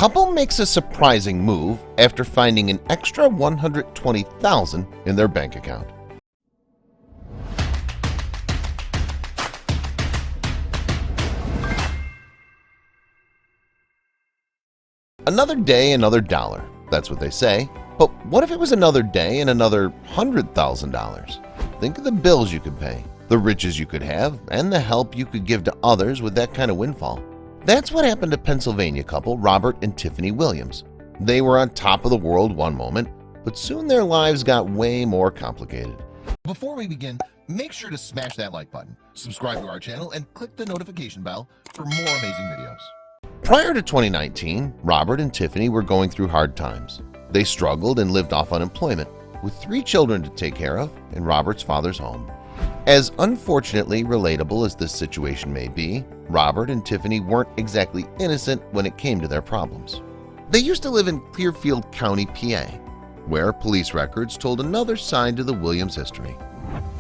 couple makes a surprising move after finding an extra $120,000 in their bank account. Another day, another dollar. That's what they say. But what if it was another day and another $100,000? Think of the bills you could pay, the riches you could have, and the help you could give to others with that kind of windfall. That's what happened to Pennsylvania couple Robert and Tiffany Williams. They were on top of the world one moment, but soon their lives got way more complicated. Before we begin, make sure to smash that like button, subscribe to our channel, and click the notification bell for more amazing videos. Prior to 2019, Robert and Tiffany were going through hard times. They struggled and lived off unemployment, with 3 children to take care of in Robert's father's home. As unfortunately relatable as this situation may be, Robert and Tiffany weren't exactly innocent when it came to their problems. They used to live in Clearfield County, PA, where police records told another side to the Williams history.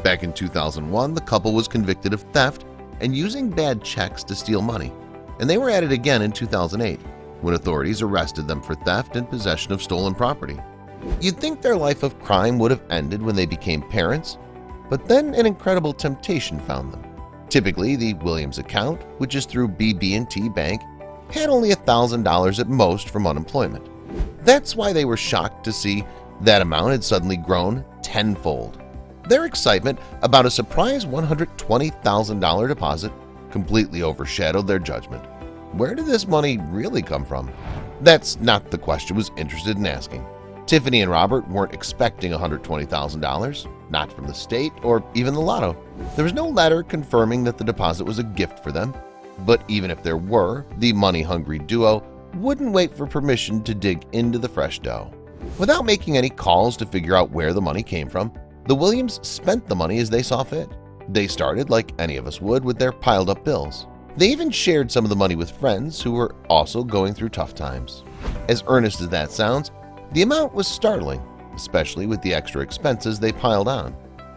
Back in 2001, the couple was convicted of theft and using bad checks to steal money, and they were at it again in 2008 when authorities arrested them for theft and possession of stolen property. You'd think their life of crime would have ended when they became parents, but then an incredible temptation found them. Typically, the Williams account, which is through BB&T Bank, had only $1,000 at most from unemployment. That's why they were shocked to see that amount had suddenly grown tenfold. Their excitement about a surprise $120,000 deposit completely overshadowed their judgment. Where did this money really come from? That's not the question was interested in asking. Tiffany and Robert weren't expecting $120,000, not from the state or even the lotto. There was no letter confirming that the deposit was a gift for them, but even if there were, the money-hungry duo wouldn't wait for permission to dig into the fresh dough. Without making any calls to figure out where the money came from, the Williams spent the money as they saw fit. They started, like any of us would, with their piled-up bills. They even shared some of the money with friends who were also going through tough times. As earnest as that sounds, the amount was startling, especially with the extra expenses they piled on.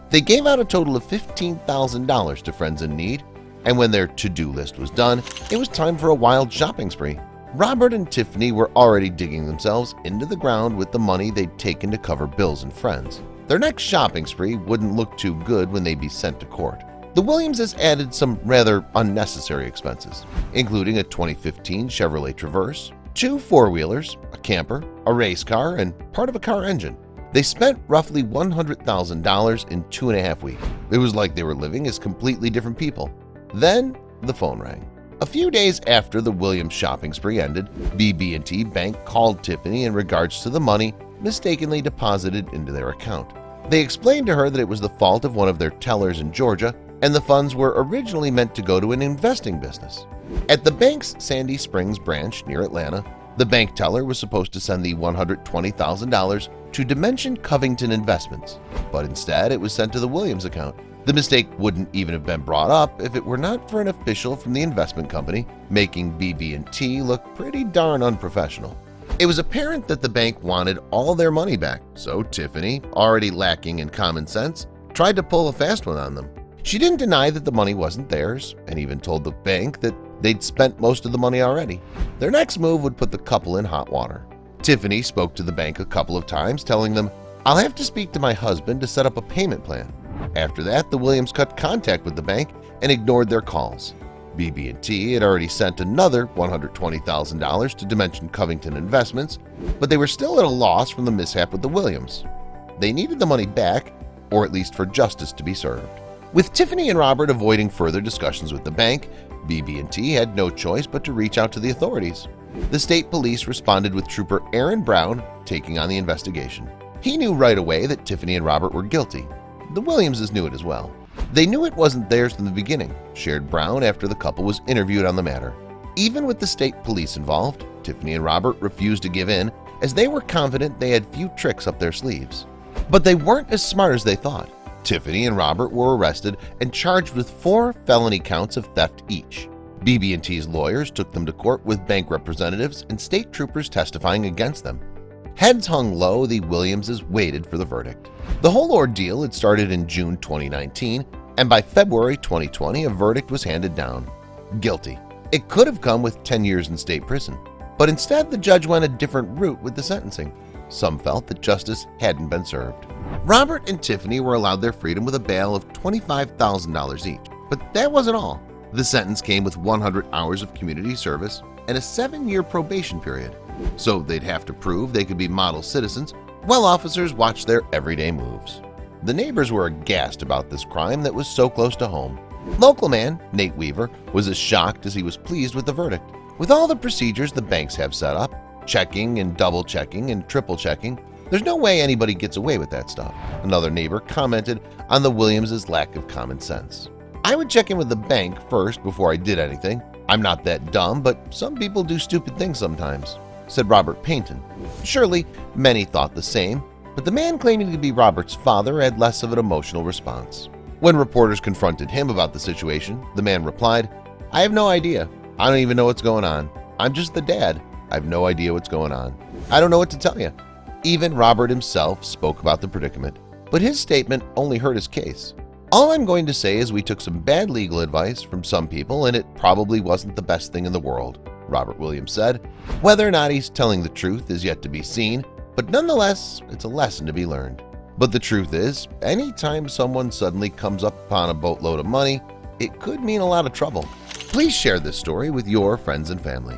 They gave out a total of $15,000 to friends in need, and when their to-do list was done, it was time for a wild shopping spree. Robert and Tiffany were already digging themselves into the ground with the money they'd taken to cover bills and friends. Their next shopping spree wouldn't look too good when they'd be sent to court. The Williamses added some rather unnecessary expenses, including a 2015 Chevrolet Traverse, 2 four-wheelers, a camper, a race car, and part of a car engine. They spent roughly $100,000 in 2.5 weeks. It was like they were living as completely different people. Then the phone rang. A few days after the Williams shopping spree ended, BB&T Bank called Tiffany in regards to the money mistakenly deposited into their account. They explained to her that it was the fault of one of their tellers in Georgia, and the funds were originally meant to go to an investing business. At the bank's Sandy Springs branch near Atlanta, the bank teller was supposed to send the $120,000 to Dimension Covington Investments, but instead it was sent to the Williams account. The mistake wouldn't even have been brought up if it were not for an official from the investment company, making BB&T look pretty darn unprofessional. It was apparent that the bank wanted all their money back, so Tiffany, already lacking in common sense, tried to pull a fast one on them. She didn't deny that the money wasn't theirs and even told the bank that they'd spent most of the money already. Their next move would put the couple in hot water. Tiffany spoke to the bank a couple of times, telling them, "I'll have to speak to my husband to set up a payment plan." After that, the Williams cut contact with the bank and ignored their calls. BB&T had already sent another $120,000 to Dimension Covington Investments, but they were still at a loss from the mishap with the Williams. They needed the money back, or at least for justice to be served. With Tiffany and Robert avoiding further discussions with the bank, BB&T had no choice but to reach out to the authorities. The state police responded with Trooper Aaron Brown taking on the investigation. He knew right away that Tiffany and Robert were guilty. The Williamses knew it as well. They knew it wasn't theirs from the beginning, shared Brown after the couple was interviewed on the matter. Even with the state police involved, Tiffany and Robert refused to give in as they were confident they had few tricks up their sleeves. But they weren't as smart as they thought. Tiffany and Robert were arrested and charged with 4 felony counts of theft each. BB&T's lawyers took them to court with bank representatives and state troopers testifying against them. Heads hung low, the Williamses waited for the verdict. The whole ordeal had started in June 2019, and by February 2020, a verdict was handed down. Guilty. It could have come with 10 years in state prison. But instead, the judge went a different route with the sentencing. Some felt that justice hadn't been served. Robert and Tiffany were allowed their freedom with a bail of $25,000 each. But that wasn't all. The sentence came with 100 hours of community service and a 7-year probation period. So they'd have to prove they could be model citizens while officers watched their everyday moves. The neighbors were aghast about this crime that was so close to home. Local man Nate Weaver was as shocked as he was pleased with the verdict. With all the procedures the banks have set up, checking and double-checking and triple-checking, there's no way anybody gets away with that stuff. Another neighbor commented on the Williams' lack of common sense. I would check in with the bank first before I did anything. I'm not that dumb, but some people do stupid things sometimes, said Robert Payton. Surely many thought the same, but the man claiming to be Robert's father had less of an emotional response. When reporters confronted him about the situation, the man replied, "I have no idea. I don't even know what's going on. I'm just the dad. I have no idea what's going on. I don't know what to tell you." Even Robert himself spoke about the predicament, but his statement only hurt his case. "All I'm going to say is we took some bad legal advice from some people and it probably wasn't the best thing in the world," Robert Williams said. Whether or not he's telling the truth is yet to be seen, but nonetheless, it's a lesson to be learned. But the truth is, anytime someone suddenly comes up upon a boatload of money, it could mean a lot of trouble. Please share this story with your friends and family.